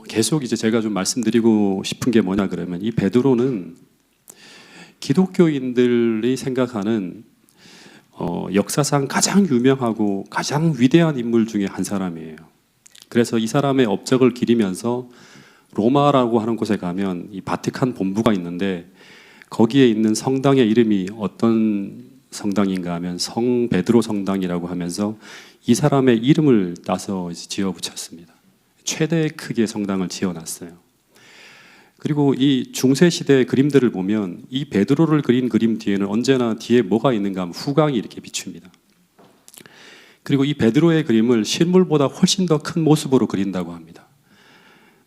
계속 이제 제가 좀 말씀드리고 싶은 게 뭐냐 그러면, 이 베드로는 기독교인들이 생각하는 역사상 가장 유명하고 가장 위대한 인물 중에 한 사람이에요. 그래서 이 사람의 업적을 기리면서 로마라고 하는 곳에 가면 이 바티칸 본부가 있는데, 거기에 있는 성당의 이름이 어떤 성당인가 하면 성 베드로 성당이라고 하면서 이 사람의 이름을 따서 지어 붙였습니다. 최대 크기의 성당을 지어놨어요. 그리고 이 중세시대의 그림들을 보면 이 베드로를 그린 그림 뒤에는 언제나 뒤에 뭐가 있는가 하면 후광이 이렇게 비춥니다. 그리고 이 베드로의 그림을 실물보다 훨씬 더 큰 모습으로 그린다고 합니다.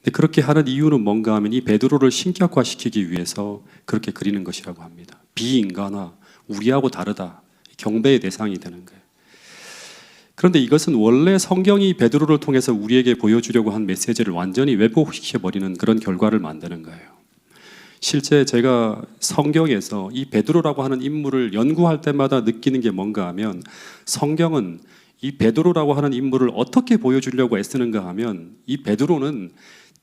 근데 그렇게 하는 이유는 뭔가 하면 이 베드로를 신격화시키기 위해서 그렇게 그리는 것이라고 합니다. 비인간화, 우리하고 다르다, 경배의 대상이 되는 거예요. 그런데 이것은 원래 성경이 베드로를 통해서 우리에게 보여주려고 한 메시지를 완전히 왜곡시켜버리는 그런 결과를 만드는 거예요. 실제 제가 성경에서 이 베드로라고 하는 인물을 연구할 때마다 느끼는 게 뭔가 하면, 성경은 이 베드로라고 하는 인물을 어떻게 보여주려고 애쓰는가 하면, 이 베드로는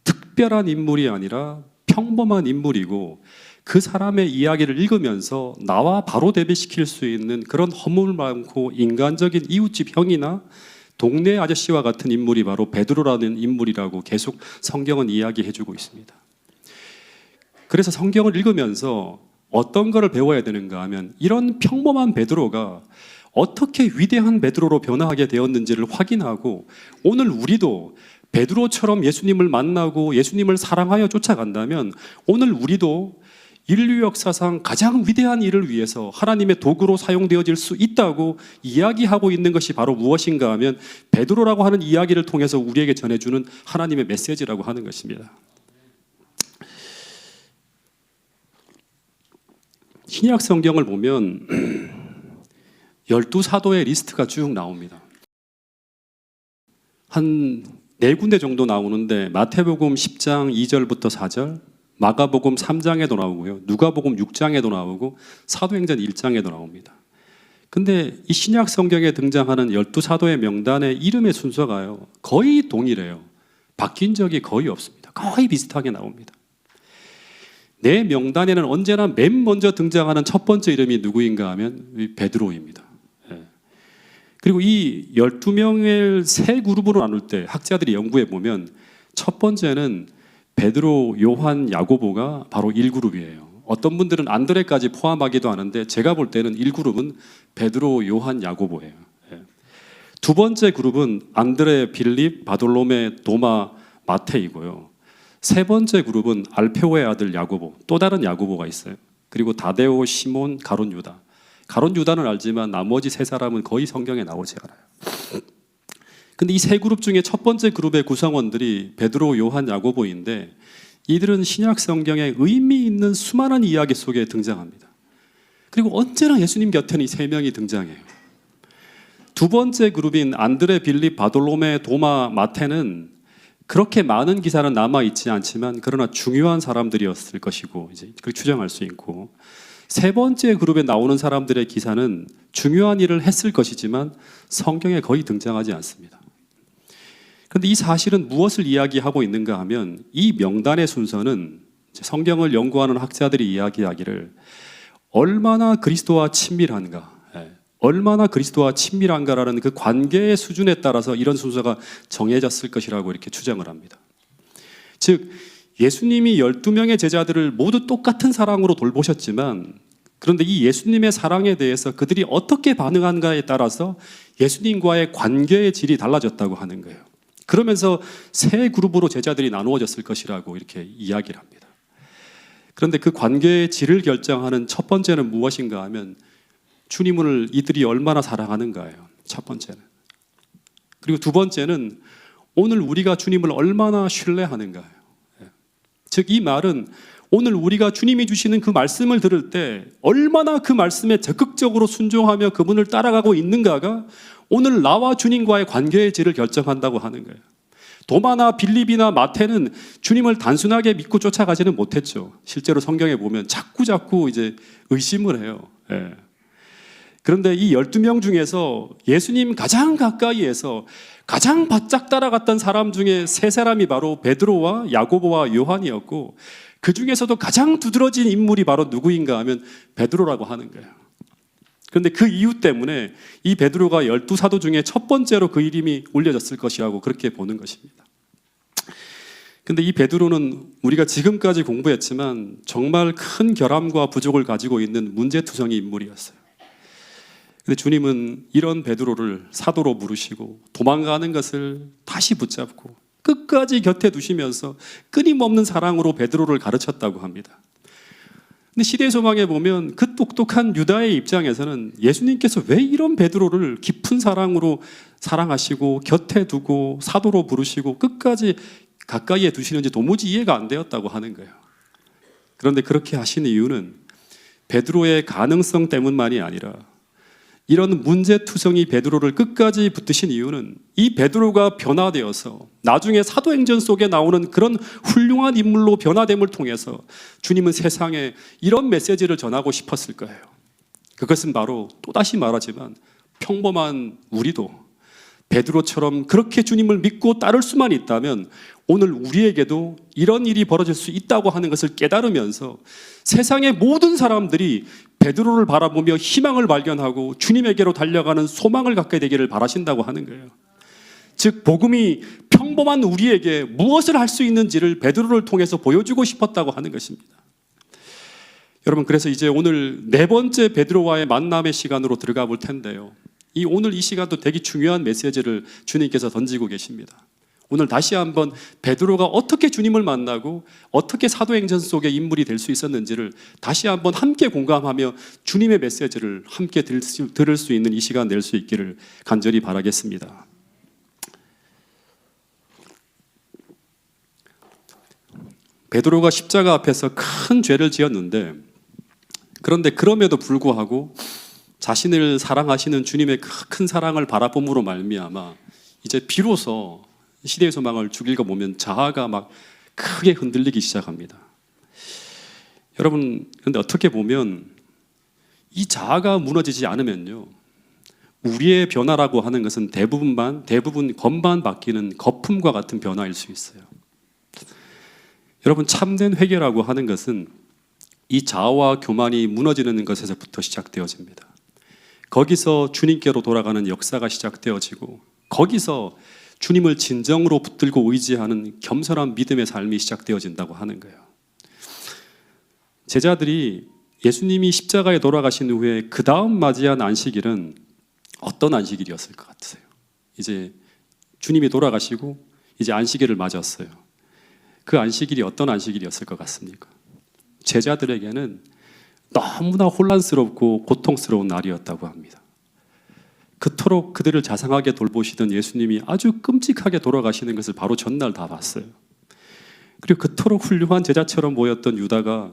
특별한 인물이 아니라 평범한 인물이고, 그 사람의 이야기를 읽으면서 나와 바로 대비시킬 수 있는 그런 허물 많고 인간적인 이웃집 형이나 동네 아저씨와 같은 인물이 바로 베드로라는 인물이라고 계속 성경은 이야기해주고 있습니다. 그래서 성경을 읽으면서 어떤 것을 배워야 되는가 하면, 이런 평범한 베드로가 어떻게 위대한 베드로로 변화하게 되었는지를 확인하고, 오늘 우리도 베드로처럼 예수님을 만나고 예수님을 사랑하여 쫓아간다면, 오늘 우리도 인류 역사상 가장 위대한 일을 위해서 하나님의 도구로 사용되어질 수 있다고 이야기하고 있는 것이 바로 무엇인가 하면, 베드로라고 하는 이야기를 통해서 우리에게 전해주는 하나님의 메시지라고 하는 것입니다. 신약 성경을 보면 12사도의 리스트가 쭉 나옵니다. 한 4군데 정도 나오는데, 마태복음 10장 2절부터 4절, 마가복음 3장에도 나오고요, 누가복음 6장에도 나오고 사도행전 1장에도 나옵니다. 근데 이 신약 성경에 등장하는 12사도의 명단의 이름의 순서가요, 거의 동일해요. 바뀐 적이 거의 없습니다. 거의 비슷하게 나옵니다. 내 명단에는 언제나 맨 먼저 등장하는 첫 번째 이름이 누구인가 하면 베드로입니다. 그리고 이 12명을 세 그룹으로 나눌 때 학자들이 연구해 보면, 첫 번째는 베드로, 요한, 야고보가 바로 1그룹이에요. 어떤 분들은 안드레까지 포함하기도 하는데, 제가 볼 때는 1그룹은 베드로, 요한, 야고보예요. 두 번째 그룹은 안드레, 빌립, 바돌로메, 도마, 마테이고요. 세 번째 그룹은 알페오의 아들 야고보, 또 다른 야고보가 있어요. 그리고 다데오, 시몬, 가룟 유다. 가룟 유다는 알지만 나머지 세 사람은 거의 성경에 나오지 않아요. 근데 이 세 그룹 중에 첫 번째 그룹의 구성원들이 베드로, 요한, 야고보인데, 이들은 신약 성경에 의미 있는 수많은 이야기 속에 등장합니다. 그리고 언제나 예수님 곁에는 이 세 명이 등장해요. 두 번째 그룹인 안드레, 빌립, 바돌로메, 도마, 마테는 그렇게 많은 기사는 남아있지 않지만 그러나 중요한 사람들이었을 것이고, 이제 그렇게 추정할 수 있고, 세 번째 그룹에 나오는 사람들의 기사는 중요한 일을 했을 것이지만 성경에 거의 등장하지 않습니다. 그런데 이 사실은 무엇을 이야기하고 있는가 하면, 이 명단의 순서는 성경을 연구하는 학자들이 이야기하기를 얼마나 그리스도와 친밀한가, 얼마나 그리스도와 친밀한가라는 그 관계의 수준에 따라서 이런 순서가 정해졌을 것이라고 이렇게 추정을 합니다. 즉, 예수님이 12명의 제자들을 모두 똑같은 사랑으로 돌보셨지만, 그런데 이 예수님의 사랑에 대해서 그들이 어떻게 반응한가에 따라서 예수님과의 관계의 질이 달라졌다고 하는 거예요. 그러면서 세 그룹으로 제자들이 나누어졌을 것이라고 이렇게 이야기를 합니다. 그런데 그 관계의 질을 결정하는 첫 번째는 무엇인가 하면, 주님을 이들이 얼마나 사랑하는가예요. 첫 번째는. 그리고 두 번째는 오늘 우리가 주님을 얼마나 신뢰하는가예요. 즉, 이 말은 오늘 우리가 주님이 주시는 그 말씀을 들을 때 얼마나 그 말씀에 적극적으로 순종하며 그분을 따라가고 있는가가 오늘 나와 주님과의 관계의 질을 결정한다고 하는 거예요. 도마나 빌립이나 마태는 주님을 단순하게 믿고 쫓아가지는 못했죠. 실제로 성경에 보면 자꾸 이제 의심을 해요. 예. 그런데 이 12명 중에서 예수님 가장 가까이에서 가장 바짝 따라갔던 사람 중에 세 사람이 바로 베드로와 야고보와 요한이었고, 그 중에서도 가장 두드러진 인물이 바로 누구인가 하면 베드로라고 하는 거예요. 그런데 그 이유 때문에 이 베드로가 12사도 중에 첫 번째로 그 이름이 올려졌을 것이라고 그렇게 보는 것입니다. 근데 이 베드로는 우리가 지금까지 공부했지만 정말 큰 결함과 부족을 가지고 있는 문제투성이 인물이었어요. 근데 주님은 이런 베드로를 사도로 부르시고 도망가는 것을 다시 붙잡고 끝까지 곁에 두시면서 끊임없는 사랑으로 베드로를 가르쳤다고 합니다. 근데 시대의 소망에 보면 그 똑똑한 유다의 입장에서는 예수님께서 왜 이런 베드로를 깊은 사랑으로 사랑하시고 곁에 두고 사도로 부르시고 끝까지 가까이에 두시는지 도무지 이해가 안 되었다고 하는 거예요. 그런데 그렇게 하시는 이유는 베드로의 가능성 때문만이 아니라, 이런 문제투성이 베드로를 끝까지 붙드신 이유는 이 베드로가 변화되어서 나중에 사도행전 속에 나오는 그런 훌륭한 인물로 변화됨을 통해서 주님은 세상에 이런 메시지를 전하고 싶었을 거예요. 그것은 바로 또다시 말하지만 평범한 우리도 베드로처럼 그렇게 주님을 믿고 따를 수만 있다면 오늘 우리에게도 이런 일이 벌어질 수 있다고 하는 것을 깨달으면서 세상의 모든 사람들이 베드로를 바라보며 희망을 발견하고 주님에게로 달려가는 소망을 갖게 되기를 바라신다고 하는 거예요. 즉 복음이 평범한 우리에게 무엇을 할 수 있는지를 베드로를 통해서 보여주고 싶었다고 하는 것입니다. 여러분, 그래서 이제 오늘 네 번째 베드로와의 만남의 시간으로 들어가 볼 텐데요, 오늘 이 시간도 되게 중요한 메시지를 주님께서 던지고 계십니다. 오늘 다시 한번 베드로가 어떻게 주님을 만나고 어떻게 사도행전 속의 인물이 될 수 있었는지를 다시 한번 함께 공감하며 주님의 메시지를 함께 들을 수 있는 이 시간 낼 수 있기를 간절히 바라겠습니다. 베드로가 십자가 앞에서 큰 죄를 지었는데, 그런데 그럼에도 불구하고 자신을 사랑하시는 주님의 큰 사랑을 바라봄으로 말미암아 이제 비로소 시대의 소망을 쭉 읽어보면 자아가 막 크게 흔들리기 시작합니다. 여러분, 그런데 어떻게 보면 이 자아가 무너지지 않으면요, 우리의 변화라고 하는 것은 대부분 겉만 바뀌는 거품과 같은 변화일 수 있어요. 여러분, 참된 회개라고 하는 것은 이 자아와 교만이 무너지는 것에서부터 시작되어집니다. 거기서 주님께로 돌아가는 역사가 시작되어지고, 거기서 주님을 진정으로 붙들고 의지하는 겸손한 믿음의 삶이 시작되어진다고 하는 거예요. 제자들이 예수님이 십자가에 돌아가신 후에 그 다음 맞이한 안식일은 어떤 안식일이었을 것 같으세요? 이제 주님이 돌아가시고 이제 안식일을 맞았어요. 그 안식일이 어떤 안식일이었을 것 같습니까? 제자들에게는 너무나 혼란스럽고 고통스러운 날이었다고 합니다. 그토록 그들을 자상하게 돌보시던 예수님이 아주 끔찍하게 돌아가시는 것을 바로 전날 다 봤어요. 그리고 그토록 훌륭한 제자처럼 보였던 유다가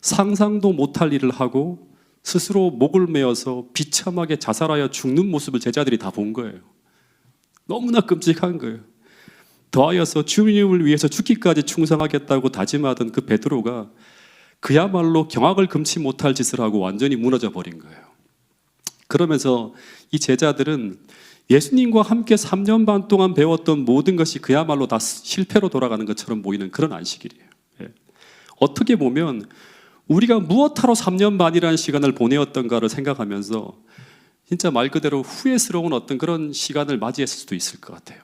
상상도 못할 일을 하고 스스로 목을 메어서 비참하게 자살하여 죽는 모습을 제자들이 다 본 거예요. 너무나 끔찍한 거예요. 더하여서 주님을 위해서 죽기까지 충성하겠다고 다짐하던 그 베드로가 그야말로 경악을 금치 못할 짓을 하고 완전히 무너져 버린 거예요. 그러면서 이 제자들은 예수님과 함께 3년 반 동안 배웠던 모든 것이 그야말로 다 실패로 돌아가는 것처럼 보이는 그런 안식일이에요. 어떻게 보면 우리가 무엇하러 3년 반이라는 시간을 보내었던가를 생각하면서 진짜 말 그대로 후회스러운 어떤 그런 시간을 맞이했을 수도 있을 것 같아요.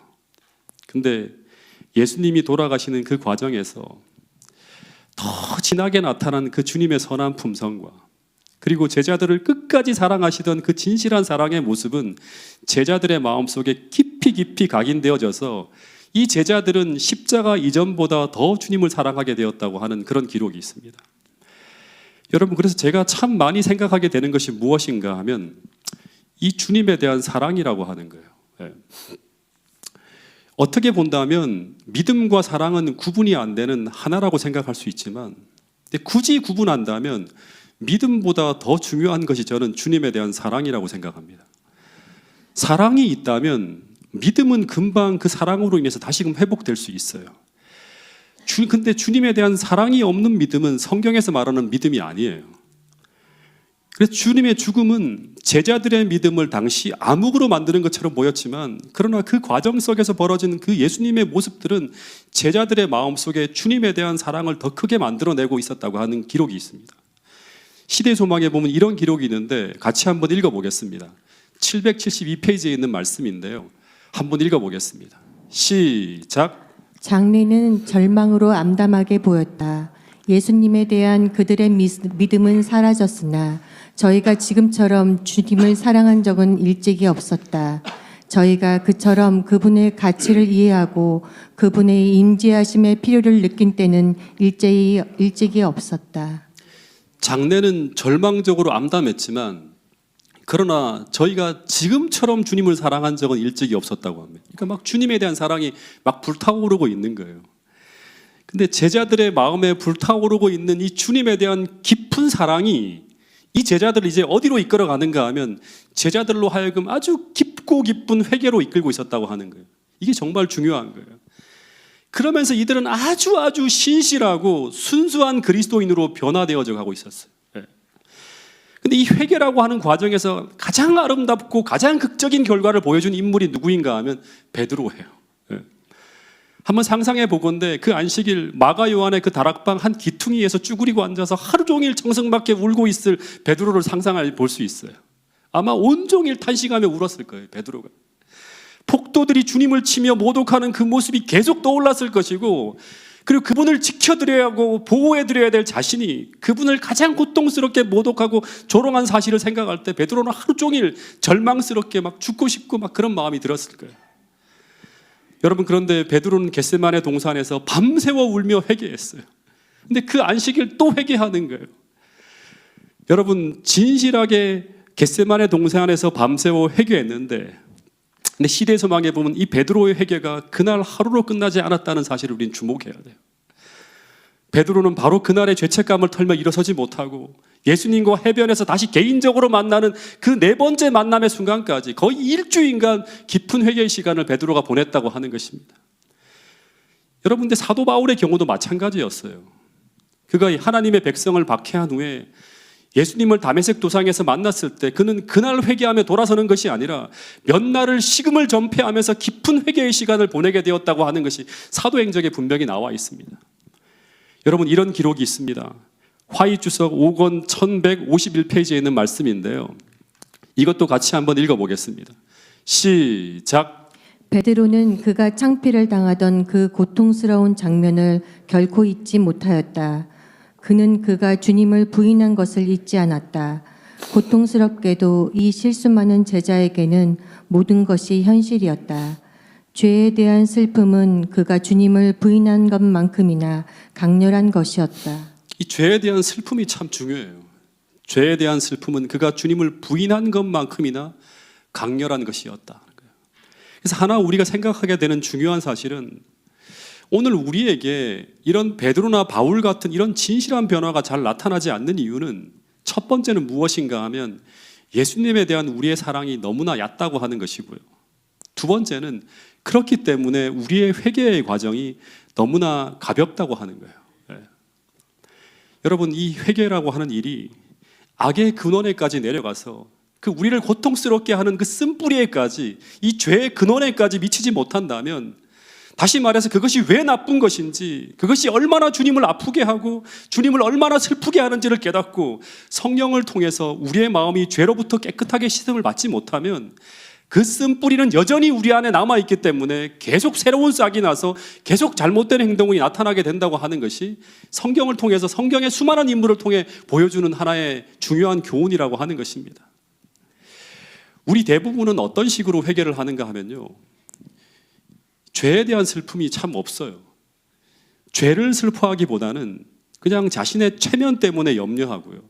근데 예수님이 돌아가시는 그 과정에서 더 진하게 나타난 그 주님의 선한 품성과, 그리고 제자들을 끝까지 사랑하시던 그 진실한 사랑의 모습은 제자들의 마음속에 깊이 각인되어져서 이 제자들은 십자가 이전보다 더 주님을 사랑하게 되었다고 하는 그런 기록이 있습니다. 여러분, 그래서 제가 참 많이 생각하게 되는 것이 무엇인가 하면 이 주님에 대한 사랑이라고 하는 거예요. 어떻게 본다면 믿음과 사랑은 구분이 안 되는 하나라고 생각할 수 있지만, 근데 굳이 구분한다면 믿음보다 더 중요한 것이 저는 주님에 대한 사랑이라고 생각합니다. 사랑이 있다면 믿음은 금방 그 사랑으로 인해서 다시금 회복될 수 있어요. 근데 주님에 대한 사랑이 없는 믿음은 성경에서 말하는 믿음이 아니에요. 그래서 주님의 죽음은 제자들의 믿음을 당시 암흑으로 만드는 것처럼 보였지만, 그러나 그 과정 속에서 벌어진 그 예수님의 모습들은 제자들의 마음속에 주님에 대한 사랑을 더 크게 만들어내고 있었다고 하는 기록이 있습니다. 시대소망에 보면 이런 기록이 있는데 같이 한번 읽어보겠습니다. 772페이지에 있는 말씀인데요. 한번 읽어보겠습니다. 시작. 장례는 절망으로 암담하게 보였다. 예수님에 대한 그들의 믿음은 사라졌으나 저희가 지금처럼 주님을 사랑한 적은 일찍이 없었다. 저희가 그처럼 그분의 가치를 이해하고 그분의 임재하심의 필요를 느낀 때는 일찍이 없었다. 장례는 절망적으로 암담했지만, 그러나 저희가 지금처럼 주님을 사랑한 적은 일찍이 없었다고 합니다. 그러니까 막 주님에 대한 사랑이 막 불타오르고 있는 거예요. 근데 제자들의 마음에 불타오르고 있는 이 주님에 대한 깊은 사랑이 이 제자들을 이제 어디로 이끌어가는가 하면 제자들로 하여금 아주 깊고 깊은 회개로 이끌고 있었다고 하는 거예요. 이게 정말 중요한 거예요. 그러면서 이들은 아주 신실하고 순수한 그리스도인으로 변화되어져 가고 있었어요. 근데 이 회개라고 하는 과정에서 가장 아름답고 가장 극적인 결과를 보여준 인물이 누구인가 하면 베드로예요. 한번 상상해 보건대 그 안식일 마가 요한의 그 다락방 한 기퉁이에서 쭈그리고 앉아서 하루 종일 청승맞게 울고 있을 베드로를 상상해 볼 수 있어요. 아마 온종일 탄식하며 울었을 거예요, 베드로가. 폭도들이 주님을 치며 모독하는 그 모습이 계속 떠올랐을 것이고, 그리고 그분을 지켜드려야 하고 보호해드려야 될 자신이 그분을 가장 고통스럽게 모독하고 조롱한 사실을 생각할 때 베드로는 하루 종일 절망스럽게 막 죽고 싶고 막 그런 마음이 들었을 거예요. 여러분, 그런데 베드로는 겟세마네 동산에서 밤새워 울며 회개했어요. 근데 그 안식일 또 회개하는 거예요. 여러분, 진실하게 겟세마네 동산에서 밤새워 회개했는데, 근데 시대소망에 보면 이 베드로의 회개가 그날 하루로 끝나지 않았다는 사실을 우리는 주목해야 돼요. 베드로는 바로 그날의 죄책감을 털며 일어서지 못하고 예수님과 해변에서 다시 개인적으로 만나는 그 네 번째 만남의 순간까지 거의 일주일간 깊은 회개의 시간을 베드로가 보냈다고 하는 것입니다. 여러분, 근데 사도 바울의 경우도 마찬가지였어요. 그가 하나님의 백성을 박해한 후에 예수님을 다메섹 도상에서 만났을 때 그는 그날 회개하며 돌아서는 것이 아니라 몇 날을 식음을 전폐하면서 깊은 회개의 시간을 보내게 되었다고 하는 것이 사도행적에 분명히 나와 있습니다. 여러분, 이런 기록이 있습니다. 화의주석 5권 1151페이지에 있는 말씀인데요. 이것도 같이 한번 읽어보겠습니다. 시작. 베드로는 그가 창피를 당하던 그 고통스러운 장면을 결코 잊지 못하였다. 그는 그가 주님을 부인한 것을 잊지 않았다. 고통스럽게도 이 실수 많은 제자에게는 모든 것이 현실이었다. 죄에 대한 슬픔은 그가 주님을 부인한 것만큼이나 강렬한 것이었다. 이 죄에 대한 슬픔이 참 중요해요. 죄에 대한 슬픔은 그가 주님을 부인한 것만큼이나 강렬한 것이었다. 그래서 하나 우리가 생각하게 되는 중요한 사실은, 오늘 우리에게 이런 베드로나 바울 같은 이런 진실한 변화가 잘 나타나지 않는 이유는 첫 번째는 무엇인가 하면 예수님에 대한 우리의 사랑이 너무나 얕다고 하는 것이고요. 두 번째는 그렇기 때문에 우리의 회개의 과정이 너무나 가볍다고 하는 거예요. 여러분, 이 회개라고 하는 일이 악의 근원에까지 내려가서 그 우리를 고통스럽게 하는 그 쓴뿌리에까지, 이 죄의 근원에까지 미치지 못한다면, 다시 말해서 그것이 왜 나쁜 것인지, 그것이 얼마나 주님을 아프게 하고 주님을 얼마나 슬프게 하는지를 깨닫고 성령을 통해서 우리의 마음이 죄로부터 깨끗하게 씻음을 받지 못하면 그 쓴뿌리는 여전히 우리 안에 남아있기 때문에 계속 새로운 싹이 나서 계속 잘못된 행동이 나타나게 된다고 하는 것이 성경을 통해서, 성경의 수많은 인물을 통해 보여주는 하나의 중요한 교훈이라고 하는 것입니다. 우리 대부분은 어떤 식으로 회개를 하는가 하면요, 죄에 대한 슬픔이 참 없어요. 죄를 슬퍼하기보다는 그냥 자신의 체면 때문에 염려하고요,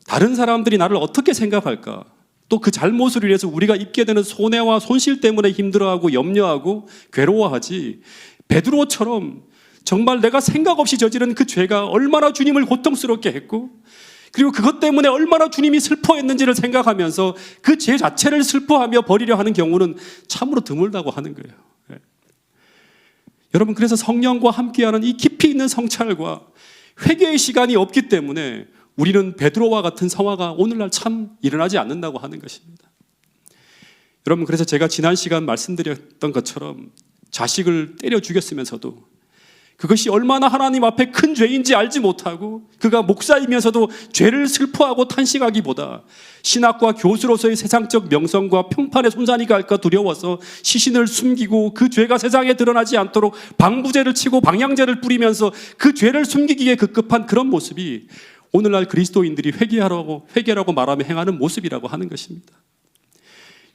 다른 사람들이 나를 어떻게 생각할까, 또 그 잘못으로 인해서 우리가 입게 되는 손해와 손실 때문에 힘들어하고 염려하고 괴로워하지, 베드로처럼 정말 내가 생각 없이 저지른 그 죄가 얼마나 주님을 고통스럽게 했고 그리고 그것 때문에 얼마나 주님이 슬퍼했는지를 생각하면서 그 죄 자체를 슬퍼하며 버리려 하는 경우는 참으로 드물다고 하는 거예요. 예. 여러분, 그래서 성령과 함께하는 이 깊이 있는 성찰과 회개의 시간이 없기 때문에 우리는 베드로와 같은 상황가 오늘날 참 일어나지 않는다고 하는 것입니다. 여러분, 그래서 제가 지난 시간 말씀드렸던 것처럼 자식을 때려 죽였으면서도 그것이 얼마나 하나님 앞에 큰 죄인지 알지 못하고 그가 목사이면서도 죄를 슬퍼하고 탄식하기보다 신학과 교수로서의 세상적 명성과 평판에 손상이 갈까 두려워서 시신을 숨기고 그 죄가 세상에 드러나지 않도록 방부제를 치고 방향제를 뿌리면서 그 죄를 숨기기에 급급한 그런 모습이 오늘날 그리스도인들이 회개라고 말하며 행하는 모습이라고 하는 것입니다.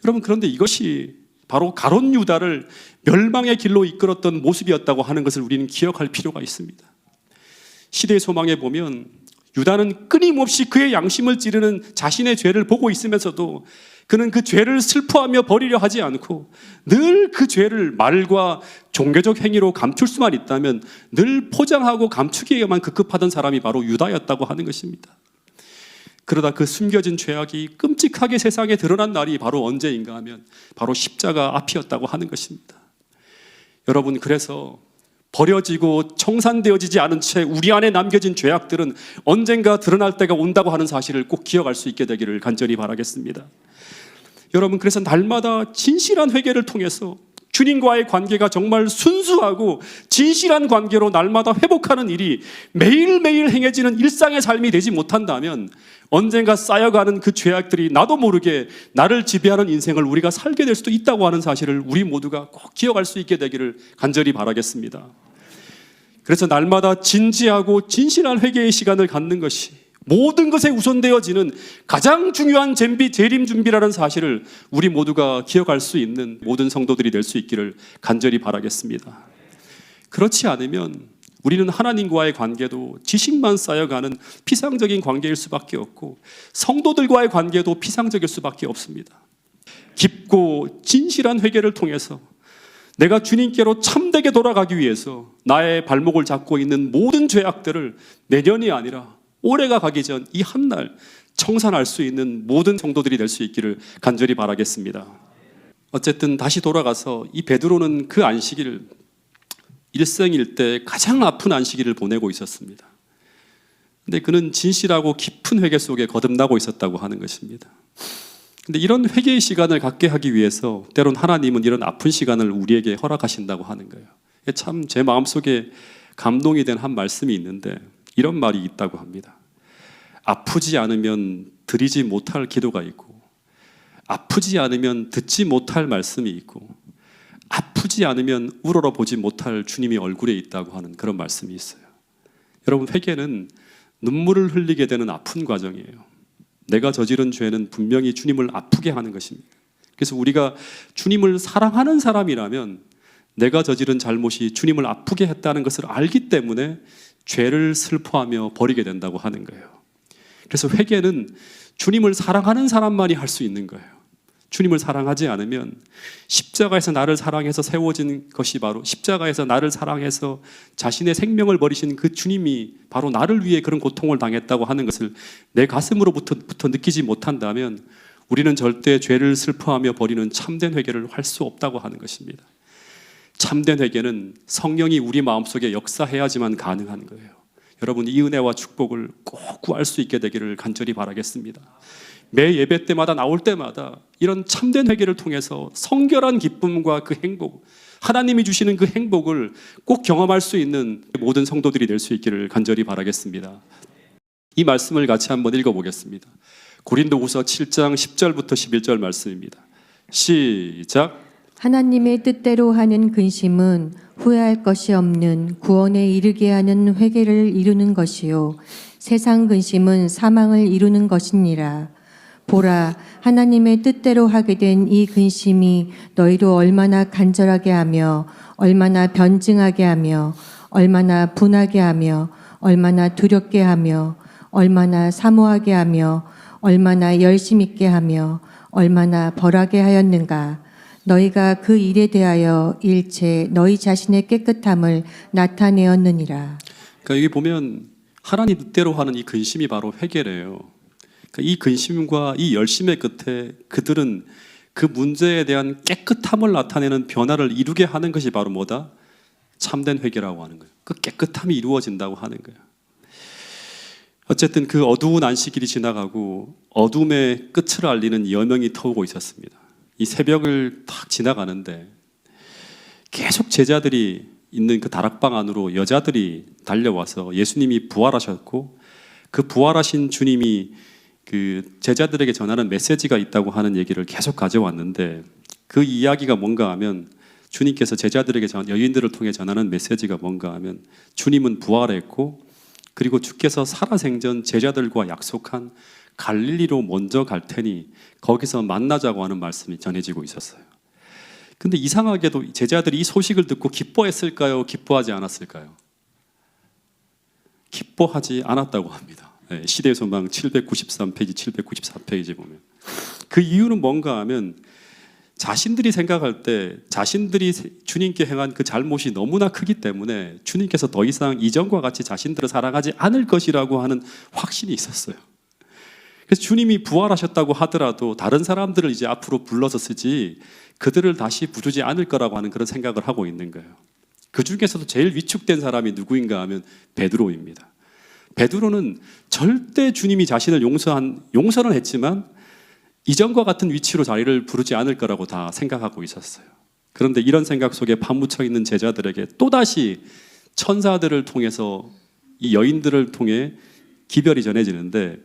여러분, 그런데 이것이 바로 가룟 유다를 멸망의 길로 이끌었던 모습이었다고 하는 것을 우리는 기억할 필요가 있습니다. 시대의 소망에 보면 유다는 끊임없이 그의 양심을 찌르는 자신의 죄를 보고 있으면서도 그는 그 죄를 슬퍼하며 버리려 하지 않고 늘 그 죄를 말과 종교적 행위로 감출 수만 있다면 늘 포장하고 감추기에만 급급하던 사람이 바로 유다였다고 하는 것입니다. 그러다 그 숨겨진 죄악이 끔찍하게 세상에 드러난 날이 바로 언제인가 하면 바로 십자가 앞이었다고 하는 것입니다. 여러분, 그래서 버려지고 청산되어지지 않은 채 우리 안에 남겨진 죄악들은 언젠가 드러날 때가 온다고 하는 사실을 꼭 기억할 수 있게 되기를 간절히 바라겠습니다. 여러분, 그래서 날마다 진실한 회개를 통해서 주님과의 관계가 정말 순수하고 진실한 관계로 날마다 회복하는 일이 매일매일 행해지는 일상의 삶이 되지 못한다면 언젠가 쌓여가는 그 죄악들이 나도 모르게 나를 지배하는 인생을 우리가 살게 될 수도 있다고 하는 사실을 우리 모두가 꼭 기억할 수 있게 되기를 간절히 바라겠습니다. 그래서 날마다 진지하고 진실한 회개의 시간을 갖는 것이 모든 것에 우선되어지는 가장 중요한 재림 준비라는 사실을 우리 모두가 기억할 수 있는 모든 성도들이 될 수 있기를 간절히 바라겠습니다. 그렇지 않으면 우리는 하나님과의 관계도 지식만 쌓여가는 피상적인 관계일 수밖에 없고 성도들과의 관계도 피상적일 수밖에 없습니다. 깊고 진실한 회개를 통해서 내가 주님께로 참되게 돌아가기 위해서 나의 발목을 잡고 있는 모든 죄악들을 내년이 아니라 올해가 가기 전 이 한 날 청산할 수 있는 모든 성도들이 될 수 있기를 간절히 바라겠습니다. 어쨌든 다시 돌아가서 이 베드로는 그 안식일을 일생일대 가장 아픈 안식일을 보내고 있었습니다. 근데 그는 진실하고 깊은 회개 속에 거듭나고 있었다고 하는 것입니다. 근데 이런 회개의 시간을 갖게 하기 위해서 때론 하나님은 이런 아픈 시간을 우리에게 허락하신다고 하는 거예요. 참 제 마음속에 감동이 된 한 말씀이 있는데 이런 말이 있다고 합니다. 아프지 않으면 드리지 못할 기도가 있고 아프지 않으면 듣지 못할 말씀이 있고 아프지 않으면 우러러보지 못할 주님의 얼굴에 있다고 하는 그런 말씀이 있어요. 여러분, 회개는 눈물을 흘리게 되는 아픈 과정이에요. 내가 저지른 죄는 분명히 주님을 아프게 하는 것입니다. 그래서 우리가 주님을 사랑하는 사람이라면 내가 저지른 잘못이 주님을 아프게 했다는 것을 알기 때문에 죄를 슬퍼하며 버리게 된다고 하는 거예요. 그래서 회개는 주님을 사랑하는 사람만이 할 수 있는 거예요. 주님을 사랑하지 않으면 십자가에서 나를 사랑해서 세워진 것이 바로 십자가에서 나를 사랑해서 자신의 생명을 버리신 그 주님이 바로 나를 위해 그런 고통을 당했다고 하는 것을 내 가슴으로부터 느끼지 못한다면 우리는 절대 죄를 슬퍼하며 버리는 참된 회개를 할 수 없다고 하는 것입니다. 참된 회개는 성령이 우리 마음속에 역사해야지만 가능한 거예요. 여러분, 이 은혜와 축복을 꼭 구할 수 있게 되기를 간절히 바라겠습니다. 매 예배 때마다 나올 때마다 이런 참된 회개를 통해서 성결한 기쁨과 그 행복, 하나님이 주시는 그 행복을 꼭 경험할 수 있는 모든 성도들이 될 수 있기를 간절히 바라겠습니다. 이 말씀을 같이 한번 읽어보겠습니다. 고린도후서 7장 10절부터 11절 말씀입니다. 시작. 하나님의 뜻대로 하는 근심은 후회할 것이 없는 구원에 이르게 하는 회개를 이루는 것이요 세상 근심은 사망을 이루는 것이니라. 보라, 하나님의 뜻대로 하게 된 이 근심이 너희로 얼마나 간절하게 하며 얼마나 변증하게 하며 얼마나 분하게 하며 얼마나 두렵게 하며 얼마나 사모하게 하며 얼마나 열심 있게 하며 얼마나 벌하게 하였는가. 너희가 그 일에 대하여 일체 너희 자신의 깨끗함을 나타내었느니라. 그러니까 여기 보면 하나님 뜻대로 하는 이 근심이 바로 회개래요. 그러니까 이 근심과 이 열심의 끝에 그들은 그 문제에 대한 깨끗함을 나타내는 변화를 이루게 하는 것이 바로 뭐다? 참된 회개라고 하는 거예요. 그 깨끗함이 이루어진다고 하는 거예요. 어쨌든 그 어두운 안식일이 지나가고 어둠의 끝을 알리는 여명이 터오고 있었습니다. 이 새벽을 탁 지나가는데 계속 제자들이 있는 그 다락방 안으로 여자들이 달려와서 예수님이 부활하셨고 그 부활하신 주님이 그 제자들에게 전하는 메시지가 있다고 하는 얘기를 계속 가져왔는데 그 이야기가 뭔가 하면 주님께서 제자들에게 여인들을 통해 전하는 메시지가 뭔가 하면 주님은 부활했고 그리고 주께서 살아생전 제자들과 약속한 갈릴리로 먼저 갈 테니 거기서 만나자고 하는 말씀이 전해지고 있었어요. 근데 이상하게도 제자들이 이 소식을 듣고 기뻐했을까요? 기뻐하지 않았을까요? 기뻐하지 않았다고 합니다. 네, 시대의 소망 793페이지, 794페이지 보면 그 이유는 뭔가 하면 자신들이 생각할 때 자신들이 주님께 행한 그 잘못이 너무나 크기 때문에 주님께서 더 이상 이전과 같이 자신들을 사랑하지 않을 것이라고 하는 확신이 있었어요. 그래서 주님이 부활하셨다고 하더라도 다른 사람들을 이제 앞으로 불러서 쓰지 그들을 다시 부르지 않을 거라고 하는 그런 생각을 하고 있는 거예요. 그 중에서도 제일 위축된 사람이 누구인가 하면 베드로입니다. 베드로는 절대 주님이 자신을 용서는 했지만 이전과 같은 위치로 자리를 부르지 않을 거라고 다 생각하고 있었어요. 그런데 이런 생각 속에 파묻혀 있는 제자들에게 또다시 천사들을 통해서 이 여인들을 통해 기별이 전해지는데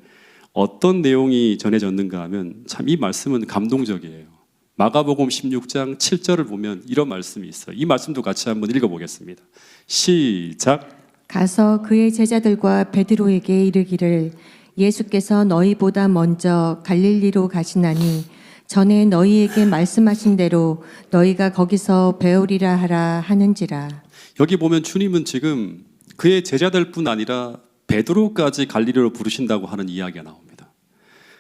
어떤 내용이 전해졌는가 하면 참 이 말씀은 감동적이에요. 마가복음 16장 7절을 보면 이런 말씀이 있어요. 이 말씀도 같이 한번 읽어보겠습니다. 시작. 가서 그의 제자들과 베드로에게 이르기를 예수께서 너희보다 먼저 갈릴리로 가시나니 전에 너희에게 말씀하신 대로 너희가 거기서 배우리라 하라 하는지라. 여기 보면 주님은 지금 그의 제자들뿐 아니라 베드로까지 갈릴리로 부르신다고 하는 이야기가 나옵니다.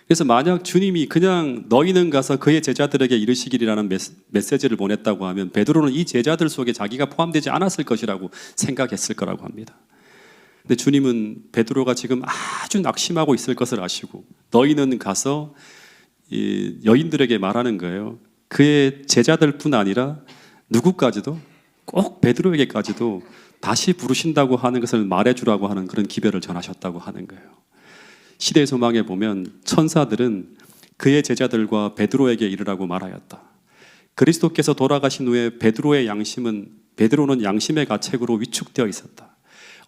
그래서 만약 주님이 그냥 너희는 가서 그의 제자들에게 이르시기라는 메시지를 보냈다고 하면 베드로는 이 제자들 속에 자기가 포함되지 않았을 것이라고 생각했을 거라고 합니다. 근데 주님은 베드로가 지금 아주 낙심하고 있을 것을 아시고 너희는 가서 이 여인들에게 말하는 거예요. 그의 제자들뿐 아니라 누구까지도 꼭 베드로에게까지도 다시 부르신다고 하는 것을 말해주라고 하는 그런 기별을 전하셨다고 하는 거예요. 시대의 소망에 보면 천사들은 그의 제자들과 베드로에게 이르라고 말하였다. 그리스도께서 돌아가신 후에 베드로는 양심의 가책으로 위축되어 있었다.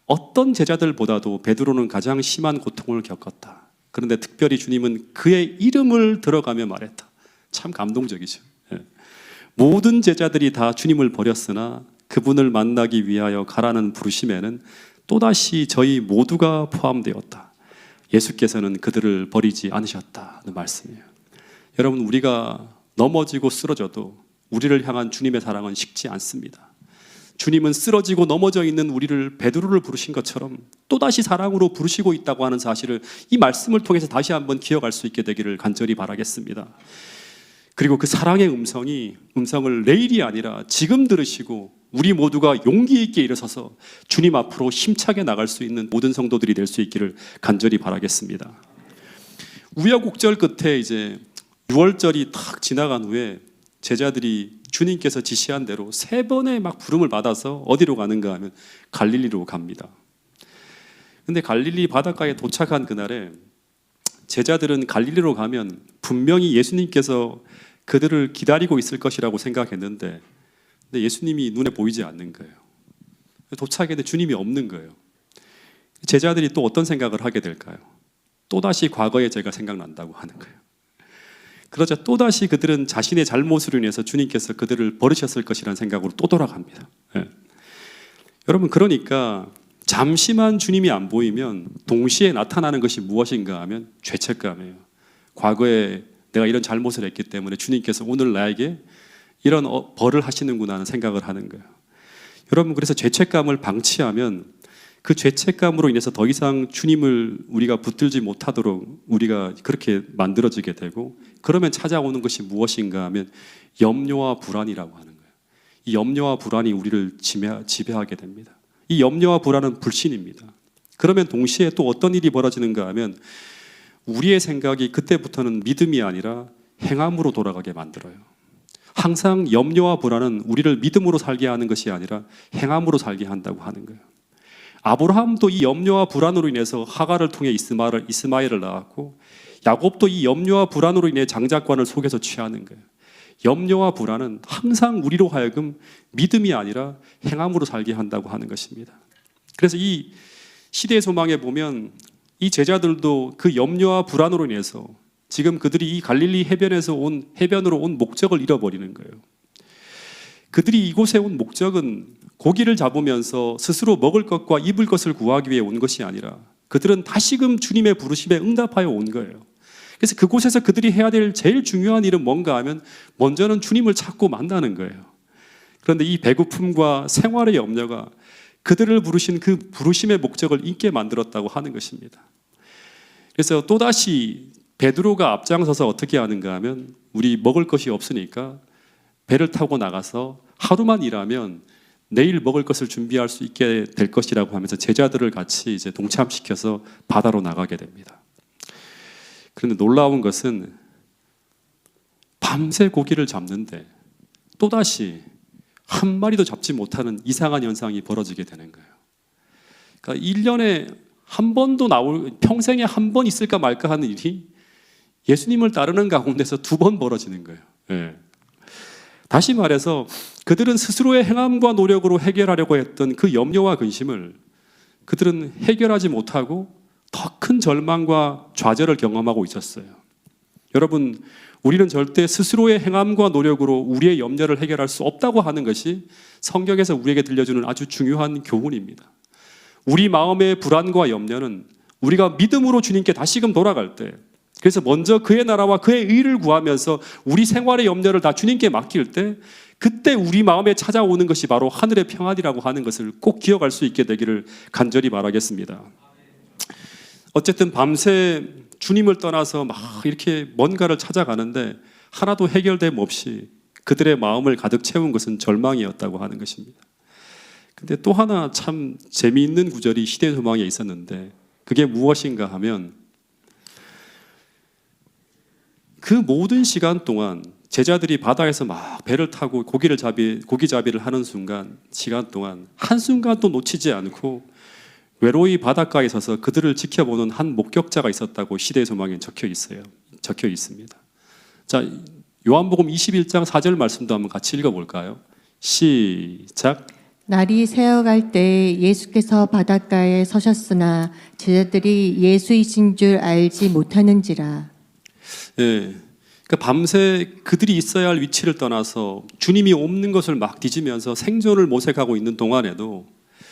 어떤 제자들보다도 베드로는 가장 심한 고통을 겪었다. 그런데 특별히 주님은 그의 이름을 들어가며 말했다. 참 감동적이죠. 모든 제자들이 다 주님을 버렸으나 그분을 만나기 위하여 가라는 부르심에는 또다시 저희 모두가 포함되었다. 예수께서는 그들을 버리지 않으셨다는 말씀이에요. 여러분, 우리가 넘어지고 쓰러져도 우리를 향한 주님의 사랑은 식지 않습니다. 주님은 쓰러지고 넘어져 있는 우리를 베드로를 부르신 것처럼 또다시 사랑으로 부르시고 있다고 하는 사실을 이 말씀을 통해서 다시 한번 기억할 수 있게 되기를 간절히 바라겠습니다. 그리고 그 사랑의 음성을 내일이 아니라 지금 들으시고 우리 모두가 용기 있게 일어서서 주님 앞으로 힘차게 나갈 수 있는 모든 성도들이 될 수 있기를 간절히 바라겠습니다. 우여곡절 끝에 이제 6월절이 탁 지나간 후에 제자들이 주님께서 지시한 대로 3번의 막 부름을 받아서 어디로 가는가 하면 갈릴리로 갑니다. 근데 갈릴리 바닷가에 도착한 그날에 제자들은 갈릴리로 가면 분명히 예수님께서 그들을 기다리고 있을 것이라고 생각했는데 근데 예수님이 눈에 보이지 않는 거예요. 도착했는데 주님이 없는 거예요. 제자들이 또 어떤 생각을 하게 될까요? 또다시 과거의 죄가 생각난다고 하는 거예요. 그러자 또다시 그들은 자신의 잘못으로 인해서 주님께서 그들을 버리셨을 것이라는 생각으로 또 돌아갑니다. 여러분, 그러니까 잠시만 주님이 안 보이면 동시에 나타나는 것이 무엇인가 하면 죄책감이에요. 과거에 내가 이런 잘못을 했기 때문에 주님께서 오늘 나에게 이런 벌을 하시는구나 하는 생각을 하는 거예요. 여러분, 그래서 죄책감을 방치하면 그 죄책감으로 인해서 더 이상 주님을 우리가 붙들지 못하도록 우리가 그렇게 만들어지게 되고, 그러면 찾아오는 것이 무엇인가 하면 염려와 불안이라고 하는 거예요. 이 염려와 불안이 우리를 지배하게 됩니다. 이 염려와 불안은 불신입니다. 그러면 동시에 또 어떤 일이 벌어지는가 하면 우리의 생각이 그때부터는 믿음이 아니라 행함으로 돌아가게 만들어요. 항상 염려와 불안은 우리를 믿음으로 살게 하는 것이 아니라 행함으로 살게 한다고 하는 거예요. 아브라함도 이 염려와 불안으로 인해서 하갈을 통해 이스마엘을 낳았고, 야곱도 이 염려와 불안으로 인해 장자권을 속에서 취하는 거예요. 염려와 불안은 항상 우리로 하여금 믿음이 아니라 행함으로 살게 한다고 하는 것입니다. 그래서 이 시대의 소망에 보면 이 제자들도 그 염려와 불안으로 인해서 지금 그들이 이 갈릴리 해변으로 온 목적을 잃어버리는 거예요. 그들이 이곳에 온 목적은 고기를 잡으면서 스스로 먹을 것과 입을 것을 구하기 위해 온 것이 아니라 그들은 다시금 주님의 부르심에 응답하여 온 거예요. 그래서 그곳에서 그들이 해야 될 제일 중요한 일은 뭔가 하면 먼저는 주님을 찾고 만나는 거예요. 그런데 이 배고픔과 생활의 염려가 그들을 부르신 그 부르심의 목적을 잊게 만들었다고 하는 것입니다. 그래서 또다시 베드로가 앞장서서 어떻게 하는가 하면 우리 먹을 것이 없으니까 배를 타고 나가서 하루만 일하면 내일 먹을 것을 준비할 수 있게 될 것이라고 하면서 제자들을 같이 이제 동참시켜서 바다로 나가게 됩니다. 그런데 놀라운 것은 밤새 고기를 잡는데 또다시 한 마리도 잡지 못하는 이상한 현상이 벌어지게 되는 거예요. 그러니까 1년에 한 번도 평생에 한 번 있을까 말까 하는 일이 예수님을 따르는 가운데서 2번 벌어지는 거예요. 예. 다시 말해서 그들은 스스로의 행함과 노력으로 해결하려고 했던 그 염려와 근심을 그들은 해결하지 못하고 더 큰 절망과 좌절을 경험하고 있었어요. 여러분, 우리는 절대 스스로의 행함과 노력으로 우리의 염려를 해결할 수 없다고 하는 것이 성경에서 우리에게 들려주는 아주 중요한 교훈입니다. 우리 마음의 불안과 염려는 우리가 믿음으로 주님께 다시금 돌아갈 때, 그래서 먼저 그의 나라와 그의 의를 구하면서 우리 생활의 염려를 다 주님께 맡길 때, 그때 우리 마음에 찾아오는 것이 바로 하늘의 평안이라고 하는 것을 꼭 기억할 수 있게 되기를 간절히 바라겠습니다. 어쨌든 밤새 주님을 떠나서 막 이렇게 뭔가를 찾아가는데 하나도 해결됨 없이 그들의 마음을 가득 채운 것은 절망이었다고 하는 것입니다. 근데 또 하나 참 재미있는 구절이 시대 소망에 있었는데 그게 무엇인가 하면 그 모든 시간 동안 제자들이 바다에서 막 배를 타고 고기잡이를 하는 시간 동안 한순간도 놓치지 않고 외로이 바닷가에 서서 그들을 지켜보는 한 목격자가 있었다고 시대의 소망에 적혀 있습니다. 자, 요한복음 21장 4절 말씀도 한번 같이 읽어볼까요? 시작. 날이 새어갈 때 예수께서 바닷가에 서셨으나 제자들이 예수이신 줄 알지 못하는지라. 예, 그러니까 밤새 그들이 있어야 할 위치를 떠나서 주님이 없는 것을 막 뒤지면서 생존을 모색하고 있는 동안에도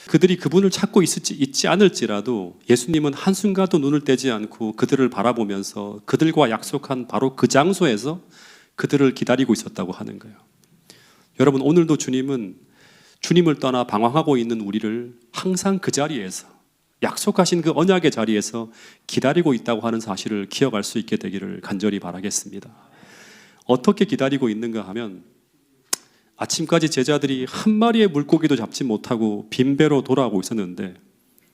그들이 그분을 찾고 있지 않을지라도 예수님은 한순간도 눈을 떼지 않고 그들을 바라보면서 그들과 약속한 바로 그 장소에서 그들을 기다리고 있었다고 하는 거예요. 여러분, 오늘도 주님은 주님을 떠나 방황하고 있는 우리를 항상 그 자리에서 약속하신 그 언약의 자리에서 기다리고 있다고 하는 사실을 기억할 수 있게 되기를 간절히 바라겠습니다. 어떻게 기다리고 있는가 하면 아침까지 제자들이 한 마리의 물고기도 잡지 못하고 빈배로 돌아오고 있었는데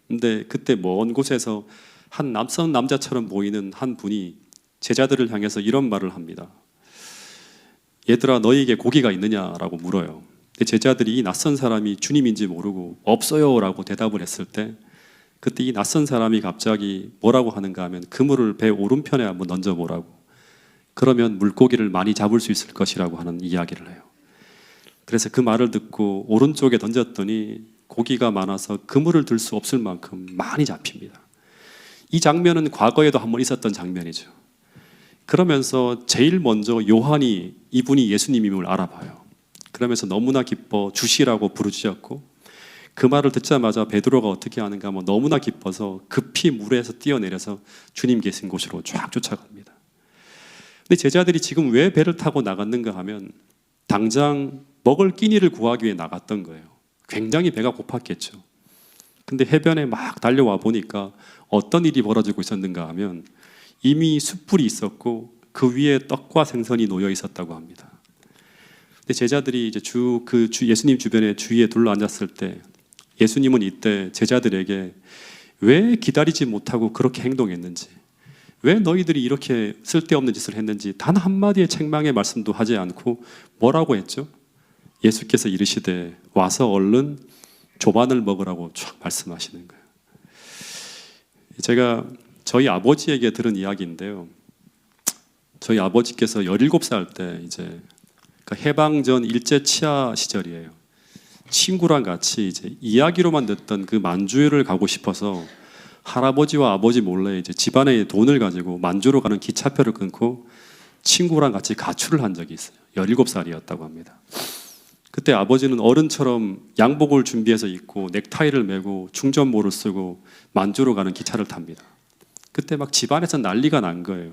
근데 그때 먼 곳에서 한 낯선 남자처럼 보이는 한 분이 제자들을 향해서 이런 말을 합니다. 얘들아, 너희에게 고기가 있느냐라고 물어요. 근데 제자들이 이 낯선 사람이 주님인지 모르고 없어요 라고 대답을 했을 때 그때 이 낯선 사람이 갑자기 뭐라고 하는가 하면 그물을 배 오른편에 한번 던져보라고, 그러면 물고기를 많이 잡을 수 있을 것이라고 하는 이야기를 해요. 그래서 그 말을 듣고 오른쪽에 던졌더니 고기가 많아서 그물을 들 수 없을 만큼 많이 잡힙니다. 이 장면은 과거에도 한번 있었던 장면이죠. 그러면서 제일 먼저 요한이 이분이 예수님임을 알아봐요. 그러면서 너무나 기뻐 주시라고 부르짖었고 그 말을 듣자마자 베드로가 어떻게 하는가 하면 너무나 기뻐서 급히 물에서 뛰어내려서 주님 계신 곳으로 쫙 쫓아갑니다. 근데 제자들이 지금 왜 배를 타고 나갔는가 하면 당장 먹을 끼니를 구하기 위해 나갔던 거예요. 굉장히 배가 고팠겠죠. 근데 해변에 막 달려와 보니까 어떤 일이 벌어지고 있었는가 하면 이미 숯불이 있었고 그 위에 떡과 생선이 놓여 있었다고 합니다. 근데 제자들이 이제 예수님 주변에 주위에 둘러 앉았을 때 예수님은 이때 제자들에게 왜 기다리지 못하고 그렇게 행동했는지, 왜 너희들이 이렇게 쓸데없는 짓을 했는지 단 한마디의 책망의 말씀도 하지 않고 뭐라고 했죠? 예수께서 이르시되 와서 얼른 조반을 먹으라고 쫙 말씀하시는 거예요. 제가 저희 아버지에게 들은 이야기인데요. 저희 아버지께서 17살 때 이제 해방 전 일제 치하 시절이에요. 친구랑 같이 이제 이야기로만 듣던 그 만주를 가고 싶어서 할아버지와 아버지 몰래 이제 집안에 돈을 가지고 만주로 가는 기차표를 끊고 친구랑 같이 가출을 한 적이 있어요. 17살이었다고 합니다. 그때 아버지는 어른처럼 양복을 준비해서 입고 넥타이를 메고 충전모를 쓰고 만주로 가는 기차를 탑니다. 그때 막 집안에서 난리가 난 거예요.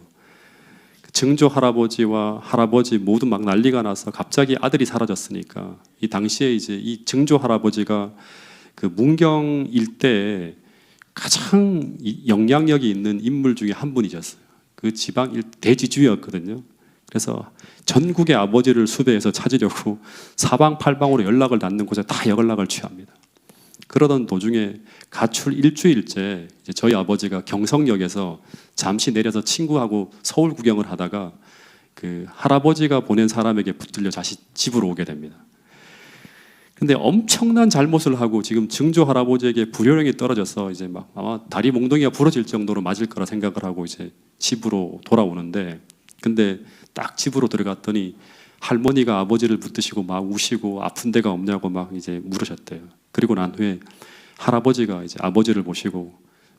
증조 할아버지와 할아버지 모두 막 난리가 나서 갑자기 아들이 사라졌으니까 이 당시에 이제 이 증조 할아버지가 그 문경 일대에 가장 영향력이 있는 인물 중에 한 분이셨어요. 그 지방 대지주였거든요. 그래서 전국의 아버지를 수배해서 찾으려고 사방팔방으로 연락을 닿는 곳에 다 연락을 취합니다. 그러던 도중에 가출 일주일째 이제 저희 아버지가 경성역에서 잠시 내려서 친구하고 서울 구경을 하다가 그 할아버지가 보낸 사람에게 붙들려 다시 집으로 오게 됩니다. 근데 엄청난 잘못을 하고 지금 증조 할아버지에게 불효령이 떨어져서 이제 막 아마 다리 몽둥이가 부러질 정도로 맞을 거라 생각을 하고 이제 집으로 돌아오는데, 근데 딱 집으로 들어갔더니 할머니가 아버지를 붙드시고 막 우시고 아픈 데가 없냐고 막 이제 물으셨대요. 그리고 난 후에 할아버지가 이제 아버지를 모시고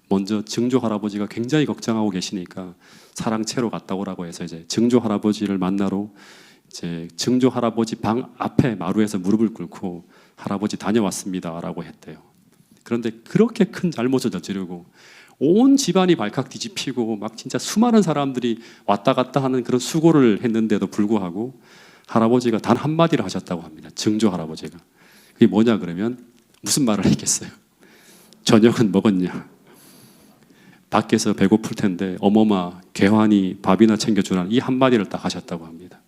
먼저 증조 할아버지가 굉장히 걱정하고 계시니까 사랑채로 갔다 오라고 해서 이제 증조 할아버지를 만나러 이제 증조 할아버지 방 앞에 마루에서 무릎을 꿇고 할아버지 다녀왔습니다라고 했대요. 그런데 그렇게 큰 잘못을 저지르고 온 집안이 발칵 뒤집히고 막 진짜 수많은 사람들이 왔다 갔다 하는 그런 수고를 했는데도 불구하고 할아버지가 단 한마디를 하셨다고 합니다. 증조 할아버지가. 그게 뭐냐 그러면 무슨 말을 했겠어요? 저녁은 먹었냐? 밖에서 배고플 텐데 어머마 괴환이 밥이나 챙겨주라는 이 한마디를 딱 하셨다고 합니다.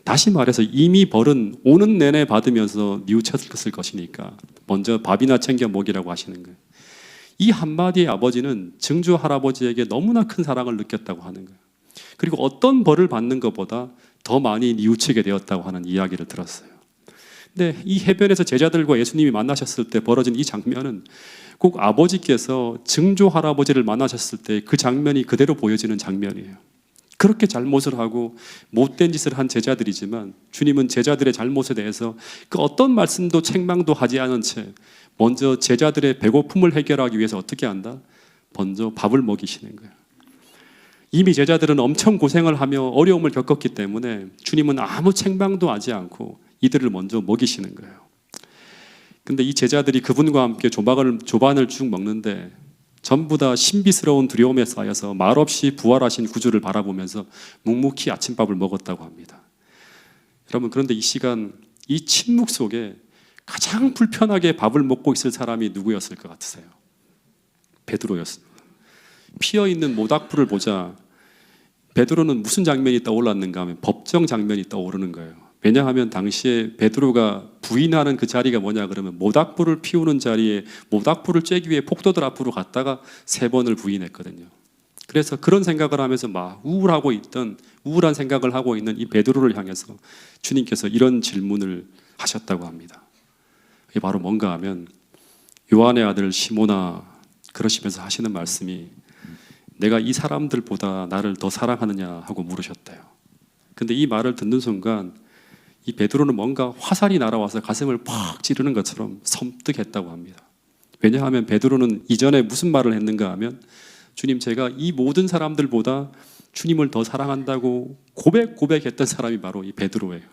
다시 말해서 이미 벌은 오는 내내 받으면서 뉘우쳤을 것이니까 먼저 밥이나 챙겨 먹이라고 하시는 거예요. 이 한마디의 아버지는 증조 할아버지에게 너무나 큰 사랑을 느꼈다고 하는 거예요. 그리고 어떤 벌을 받는 것보다 더 많이 뉘우치게 되었다고 하는 이야기를 들었어요. 근데 이 해변에서 제자들과 예수님이 만나셨을 때 벌어진 이 장면은 꼭 아버지께서 증조 할아버지를 만나셨을 때 그 장면이 그대로 보여지는 장면이에요. 그렇게 잘못을 하고 못된 짓을 한 제자들이지만 주님은 제자들의 잘못에 대해서 그 어떤 말씀도 책망도 하지 않은 채 먼저 제자들의 배고픔을 해결하기 위해서 어떻게 한다? 먼저 밥을 먹이시는 거예요. 이미 제자들은 엄청 고생을 하며 어려움을 겪었기 때문에 주님은 아무 책망도 하지 않고 이들을 먼저 먹이시는 거예요. 근데 이 제자들이 그분과 함께 조반을 쭉 먹는데 전부 다 신비스러운 두려움에 쌓여서 말없이 부활하신 구주를 바라보면서 묵묵히 아침밥을 먹었다고 합니다. 여러분, 그런데 이 시간 이 침묵 속에 가장 불편하게 밥을 먹고 있을 사람이 누구였을 것 같으세요? 베드로였습니다. 피어있는 모닥불을 보자 베드로는 무슨 장면이 떠올랐는가 하면 법정 장면이 떠오르는 거예요. 왜냐하면 당시에 베드로가 부인하는 그 자리가 뭐냐 그러면 모닥불을 피우는 자리에 모닥불을 쬐기 위해 폭도들 앞으로 갔다가 3번을 부인했거든요. 그래서 그런 생각을 하면서 막 우울한 생각을 하고 있는 이 베드로를 향해서 주님께서 이런 질문을 하셨다고 합니다. 이게 바로 뭔가 하면 요한의 아들 시몬아, 그러시면서 하시는 말씀이 내가 이 사람들보다 나를 더 사랑하느냐 하고 물으셨대요. 근데 이 말을 듣는 순간 이 베드로는 뭔가 화살이 날아와서 가슴을 팍 찌르는 것처럼 섬뜩했다고 합니다. 왜냐하면 베드로는 이전에 무슨 말을 했는가 하면 주님, 제가 이 모든 사람들보다 주님을 더 사랑한다고 고백했던 사람이 바로 이 베드로예요.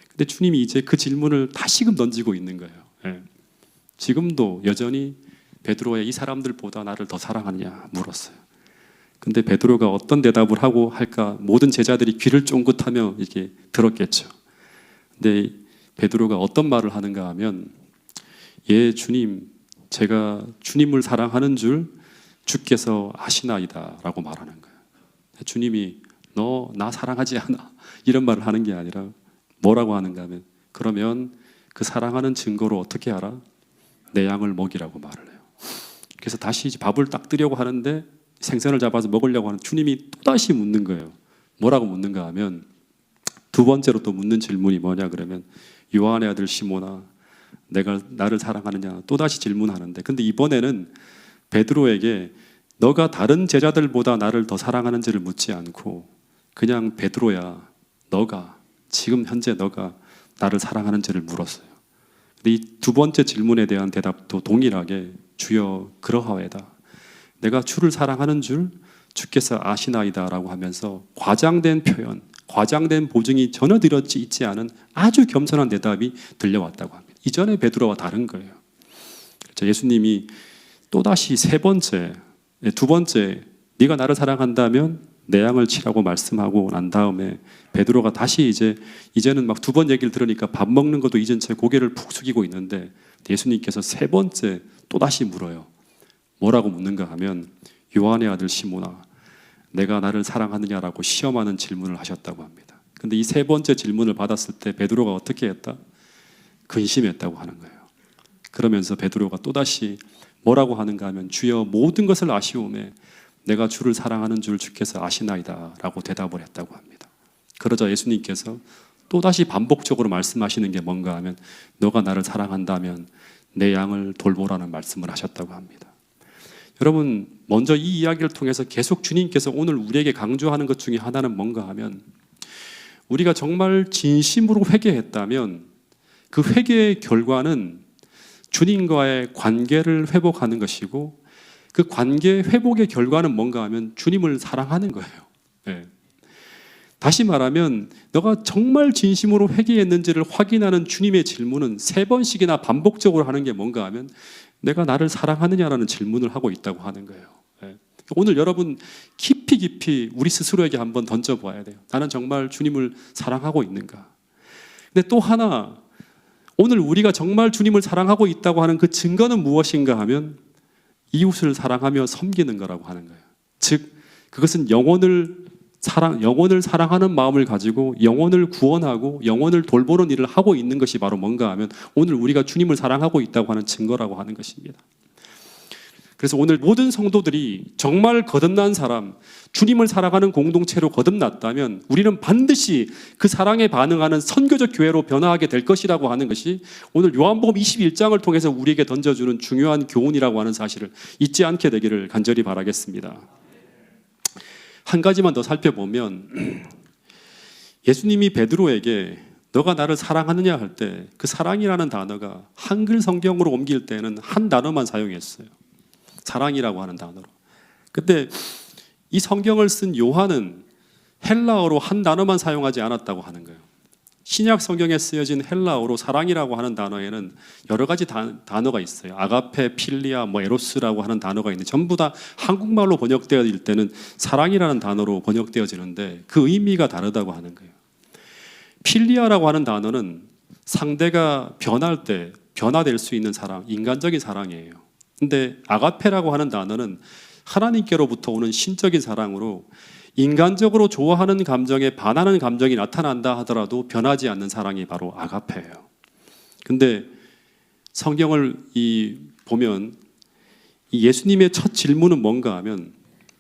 근데 주님이 이제 그 질문을 다시금 던지고 있는 거예요. 예. 지금도 여전히 베드로의 이 사람들보다 나를 더 사랑하느냐 물었어요. 근데 베드로가 어떤 대답을 하고 할까 모든 제자들이 귀를 쫑긋하며 이렇게 들었겠죠. 근데 베드로가 어떤 말을 하는가 하면 예 주님, 제가 주님을 사랑하는 줄 주께서 아시나이다 라고 말하는 거예요. 주님이 너 나 사랑하지 않아 이런 말을 하는 게 아니라 뭐라고 하는가 하면 그러면 그 사랑하는 증거로 어떻게 알아? 내 양을 먹이라고 말을 해요. 그래서 다시 이제 밥을 딱 뜨려고 하는데 생선을 잡아서 먹으려고 하는 주님이 또다시 묻는 거예요. 뭐라고 묻는가 하면 두 번째로 또 묻는 질문이 뭐냐 그러면 요한의 아들 시몬아 내가 나를 사랑하느냐 또다시 질문하는데 근데 이번에는 베드로에게 너가 다른 제자들보다 나를 더 사랑하는지를 묻지 않고 그냥 베드로야 너가 지금 현재 너가 나를 사랑하는지를 물었어요. 근데 이 두 번째 질문에 대한 대답도 동일하게 주여 그러하외다. 내가 주를 사랑하는 줄 주께서 아시나이다라고 하면서 과장된 표현, 과장된 보증이 전혀 들어있지 있지 않은 아주 겸손한 대답이 들려왔다고 합니다. 이전에 베드로와 다른 거예요. 그렇죠? 예수님이 또다시 두 번째 네가 나를 사랑한다면 내 양을 치라고 말씀하고 난 다음에 베드로가 다시 이제는 막 두 번 얘기를 들으니까 밥 먹는 것도 잊은 채 고개를 푹 숙이고 있는데 예수님께서 세 번째 또다시 물어요. 뭐라고 묻는가 하면 요한의 아들 시몬아 내가 나를 사랑하느냐라고 시험하는 질문을 하셨다고 합니다. 근데 이 세 번째 질문을 받았을 때 베드로가 어떻게 했다? 근심했다고 하는 거예요. 그러면서 베드로가 또다시 뭐라고 하는가 하면 주여 모든 것을 아시오매 내가 주를 사랑하는 줄 주께서 아시나이다 라고 대답을 했다고 합니다. 그러자 예수님께서 또다시 반복적으로 말씀하시는 게 뭔가 하면 너가 나를 사랑한다면 내 양을 돌보라는 말씀을 하셨다고 합니다. 여러분 먼저 이 이야기를 통해서 계속 주님께서 오늘 우리에게 강조하는 것 중에 하나는 뭔가 하면 우리가 정말 진심으로 회개했다면 그 회개의 결과는 주님과의 관계를 회복하는 것이고 그 관계 회복의 결과는 뭔가 하면 주님을 사랑하는 거예요. 네. 다시 말하면 너가 정말 진심으로 회개했는지를 확인하는 주님의 질문은 세 번씩이나 반복적으로 하는 게 뭔가 하면 내가 나를 사랑하느냐라는 질문을 하고 있다고 하는 거예요. 네. 오늘 여러분 깊이 우리 스스로에게 한번 던져보아야 돼요. 나는 정말 주님을 사랑하고 있는가? 근데 또 하나 오늘 우리가 정말 주님을 사랑하고 있다고 하는 그 증거는 무엇인가 하면 이웃을 사랑하며 섬기는 거라고 하는 거예요. 즉 그것은 영혼을 사랑하는 마음을 가지고 영혼을 구원하고 영혼을 돌보는 일을 하고 있는 것이 바로 뭔가 하면 오늘 우리가 주님을 사랑하고 있다고 하는 증거라고 하는 것입니다. 그래서 오늘 모든 성도들이 정말 거듭난 사람, 주님을 사랑하는 공동체로 거듭났다면 우리는 반드시 그 사랑에 반응하는 선교적 교회로 변화하게 될 것이라고 하는 것이 오늘 요한복음 21장을 통해서 우리에게 던져주는 중요한 교훈이라고 하는 사실을 잊지 않게 되기를 간절히 바라겠습니다. 한 가지만 더 살펴보면 예수님이 베드로에게 너가 나를 사랑하느냐 할 때 그 사랑이라는 단어가 한글 성경으로 옮길 때는 한 단어만 사용했어요. 사랑이라고 하는 단어로. 근데 이 성경을 쓴 요한은 헬라어로 한 단어만 사용하지 않았다고 하는 거예요. 신약 성경에 쓰여진 헬라어로 사랑이라고 하는 단어에는 여러 가지 단어가 있어요. 아가페, 필리아, 에로스라고 하는 단어가 있는데 전부 다 한국말로 번역되어질 때는 사랑이라는 단어로 번역되어지는데 그 의미가 다르다고 하는 거예요. 필리아라고 하는 단어는 상대가 변할 때 변화될 수 있는 사랑, 인간적인 사랑이에요. 근데 아가페라고 하는 단어는 하나님께로부터 오는 신적인 사랑으로 인간적으로 좋아하는 감정에 반하는 감정이 나타난다 하더라도 변하지 않는 사랑이 바로 아가페예요. 근데 성경을 보면 이 예수님의 첫 질문은 뭔가 하면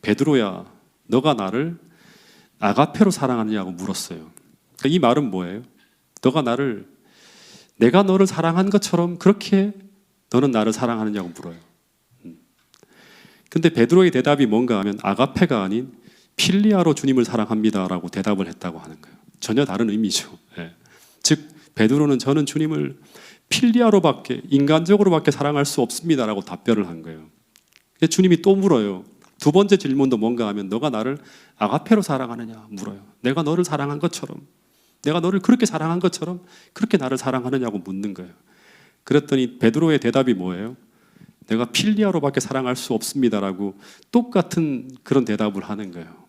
베드로야 너가 나를 아가페로 사랑하느냐고 물었어요. 그러니까 이 말은 뭐예요? 내가 너를 사랑한 것처럼 그렇게 너는 나를 사랑하느냐고 물어요. 근데 베드로의 대답이 뭔가 하면 아가페가 아닌 필리아로 주님을 사랑합니다라고 대답을 했다고 하는 거예요. 전혀 다른 의미죠. 예. 즉 베드로는 저는 주님을 필리아로밖에 인간적으로밖에 사랑할 수 없습니다라고 답변을 한 거예요. 주님이 또 물어요. 두 번째 질문도 뭔가 하면 너가 나를 아가페로 사랑하느냐 물어요. 내가 너를 사랑한 것처럼 내가 너를 그렇게 사랑한 것처럼 그렇게 나를 사랑하느냐고 묻는 거예요. 그랬더니 베드로의 대답이 뭐예요? 내가 필리아로밖에 사랑할 수 없습니다라고 똑같은 그런 대답을 하는 거예요.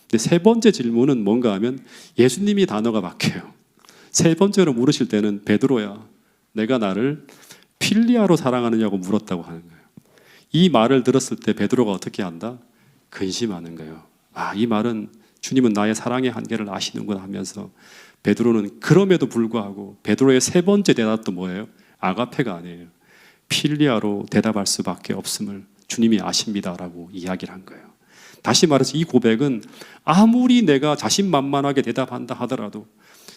근데 세 번째 질문은 뭔가 하면 예수님이 단어가 바뀌어요. 세 번째로 물으실 때는 베드로야 내가 나를 필리아로 사랑하느냐고 물었다고 하는 거예요. 이 말을 들었을 때 베드로가 어떻게 한다? 근심하는 거예요. 이 말은 주님은 나의 사랑의 한계를 아시는구나 하면서 베드로는 그럼에도 불구하고 베드로의 세 번째 대답도 뭐예요? 아가페가 아니에요. 필리아로 대답할 수밖에 없음을 주님이 아십니다라고 이야기를 한 거예요. 다시 말해서 이 고백은 아무리 내가 자신만만하게 대답한다 하더라도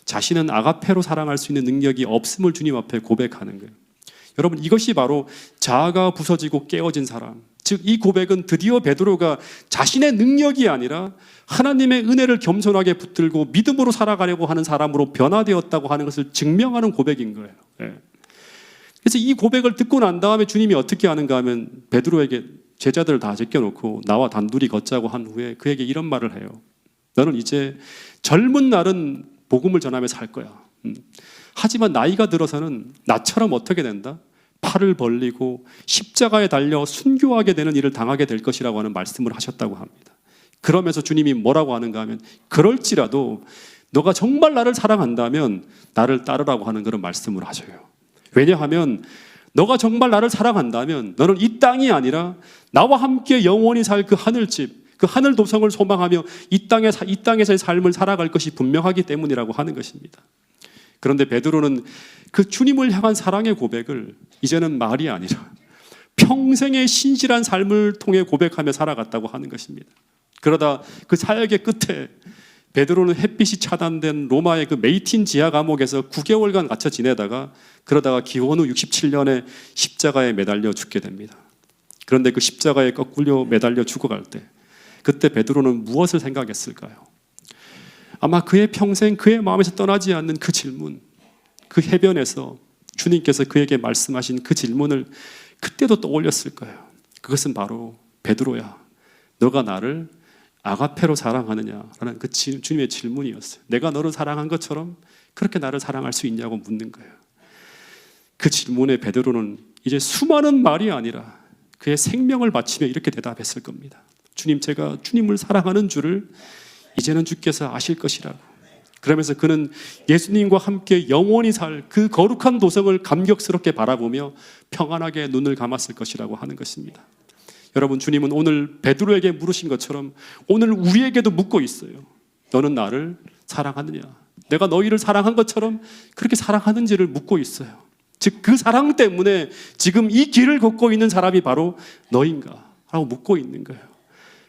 자신은 아가페로 사랑할 수 있는 능력이 없음을 주님 앞에 고백하는 거예요. 여러분, 이것이 바로 자아가 부서지고 깨어진 사람, 즉 이 고백은 드디어 베드로가 자신의 능력이 아니라 하나님의 은혜를 겸손하게 붙들고 믿음으로 살아가려고 하는 사람으로 변화되었다고 하는 것을 증명하는 고백인 거예요. 예. 그래서 이 고백을 듣고 난 다음에 주님이 어떻게 하는가 하면 베드로에게 제자들을 다 제껴놓고 나와 단둘이 걷자고 한 후에 그에게 이런 말을 해요. 너는 이제 젊은 날은 복음을 전하며 살 거야. 하지만 나이가 들어서는 나처럼 어떻게 된다? 팔을 벌리고 십자가에 달려 순교하게 되는 일을 당하게 될 것이라고 하는 말씀을 하셨다고 합니다. 그러면서 주님이 뭐라고 하는가 하면 그럴지라도 너가 정말 나를 사랑한다면 나를 따르라고 하는 그런 말씀을 하셔요. 왜냐하면 너가 정말 나를 사랑한다면 너는 이 땅이 아니라 나와 함께 영원히 살 그 하늘집, 그 하늘 도성을 소망하며 이 땅에서의 삶을 살아갈 것이 분명하기 때문이라고 하는 것입니다. 그런데 베드로는 그 주님을 향한 사랑의 고백을 이제는 말이 아니라 평생의 신실한 삶을 통해 고백하며 살아갔다고 하는 것입니다. 그러다 그 사역의 끝에 베드로는 햇빛이 차단된 로마의 그 메이틴 지하 감옥에서 9개월간 갇혀 지내다가 그러다가 기원 후 67년에 십자가에 매달려 죽게 됩니다. 그런데 그 십자가에 거꾸려 매달려 죽어갈 때 그때 베드로는 무엇을 생각했을까요? 아마 그의 평생 그의 마음에서 떠나지 않는 그 질문, 그 해변에서 주님께서 그에게 말씀하신 그 질문을 그때도 떠올렸을 거예요. 그것은 바로 베드로야, 너가 나를 아가페로 사랑하느냐라는 그 주님의 질문이었어요. 내가 너를 사랑한 것처럼 그렇게 나를 사랑할 수 있냐고 묻는 거예요. 그 질문에 베드로는 이제 수많은 말이 아니라 그의 생명을 바치며 이렇게 대답했을 겁니다. 주님, 제가 주님을 사랑하는 줄을 이제는 주께서 아실 것이라고. 그러면서 그는 예수님과 함께 영원히 살 그 거룩한 도성을 감격스럽게 바라보며 평안하게 눈을 감았을 것이라고 하는 것입니다. 여러분, 주님은 오늘 베드로에게 물으신 것처럼 오늘 우리에게도 묻고 있어요. 너는 나를 사랑하느냐? 내가 너희를 사랑한 것처럼 그렇게 사랑하는지를 묻고 있어요. 즉 그 사랑 때문에 지금 이 길을 걷고 있는 사람이 바로 너인가? 라고 묻고 있는 거예요.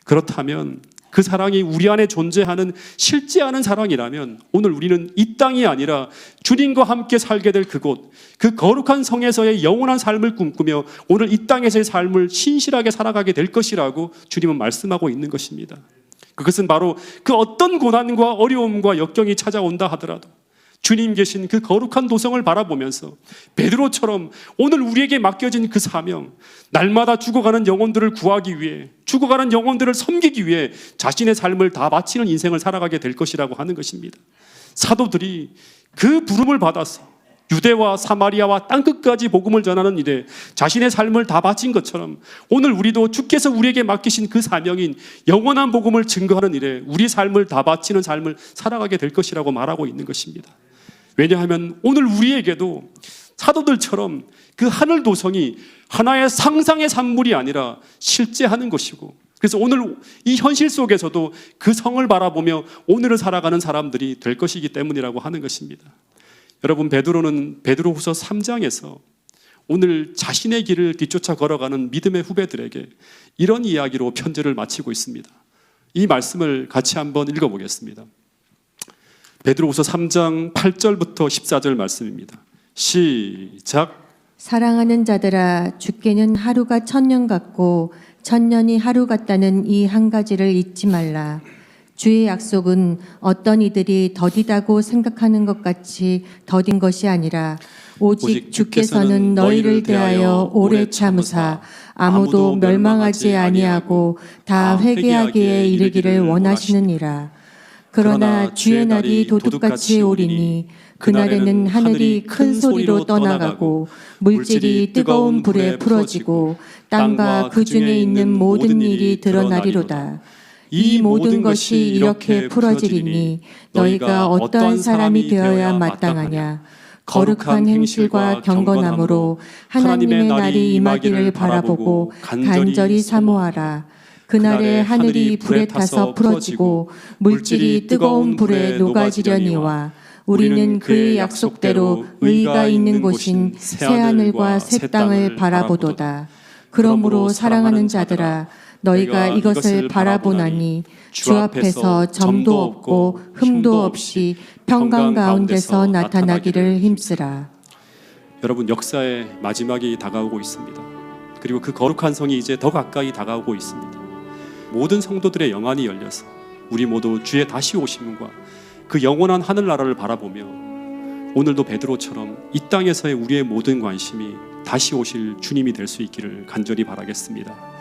그렇다면 그 사랑이 우리 안에 존재하는 실제하는 사랑이라면 오늘 우리는 이 땅이 아니라 주님과 함께 살게 될 그곳, 그 거룩한 성에서의 영원한 삶을 꿈꾸며 오늘 이 땅에서의 삶을 신실하게 살아가게 될 것이라고 주님은 말씀하고 있는 것입니다. 그것은 바로 그 어떤 고난과 어려움과 역경이 찾아온다 하더라도 주님 계신 그 거룩한 도성을 바라보면서 베드로처럼 오늘 우리에게 맡겨진 그 사명, 날마다 죽어가는 영혼들을 구하기 위해, 죽어가는 영혼들을 섬기기 위해 자신의 삶을 다 바치는 인생을 살아가게 될 것이라고 하는 것입니다. 사도들이 그 부름을 받아서 유대와 사마리아와 땅끝까지 복음을 전하는 일에 자신의 삶을 다 바친 것처럼 오늘 우리도 주께서 우리에게 맡기신 그 사명인 영원한 복음을 증거하는 일에 우리 삶을 다 바치는 삶을 살아가게 될 것이라고 말하고 있는 것입니다. 왜냐하면 오늘 우리에게도 사도들처럼 그 하늘 도성이 하나의 상상의 산물이 아니라 실제하는 것이고, 그래서 오늘 이 현실 속에서도 그 성을 바라보며 오늘을 살아가는 사람들이 될 것이기 때문이라고 하는 것입니다. 여러분, 베드로는 베드로후서 3장에서 오늘 자신의 길을 뒤쫓아 걸어가는 믿음의 후배들에게 이런 이야기로 편지를 마치고 있습니다. 이 말씀을 같이 한번 읽어보겠습니다. 베드로후서 3장 8절부터 14절 말씀입니다. 시작. 사랑하는 자들아, 주께는 하루가 1000년 같고 1000년이 하루 같다는 이 한 가지를 잊지 말라. 주의 약속은 어떤 이들이 더디다고 생각하는 것 같이 더딘 것이 아니라 오직 주께서는 너희를 대하여 오래 참으사 아무도 멸망하지 아니하고 다 회개하기에 이르기를 원하시느니라. 그러나 주의 날이 도둑같이 오리니 그날에는 하늘이 큰 소리로 떠나가고 물질이 뜨거운 불에 풀어지고 땅과 그 중에 있는 모든 일이 드러나리로다. 이 모든 것이 이렇게 풀어지리니 너희가 어떠한 사람이 되어야 마땅하냐? 거룩한 행실과 경건함으로 하나님의 날이 임하기를 바라보고 간절히 사모하라. 그날에 하늘이 불에 타서 풀어지고 물질이 뜨거운 불에 녹아지려니와 우리는 그의 약속대로 의가 있는 곳인 새 하늘과 새 땅을 바라보도다. 그러므로 사랑하는 자들아 너희가 이것을 바라보나니 주 앞에서 점도 없고 흠도 없이 평강 가운데서 나타나기를 힘쓰라. 여러분, 역사의 마지막이 다가오고 있습니다. 그리고 그 거룩한 성이 이제 더 가까이 다가오고 있습니다. 모든 성도들의 영안이 열려서 우리 모두 주의 다시 오심과 그 영원한 하늘나라를 바라보며 오늘도 베드로처럼 이 땅에서의 우리의 모든 관심이 다시 오실 주님이 될 수 있기를 간절히 바라겠습니다.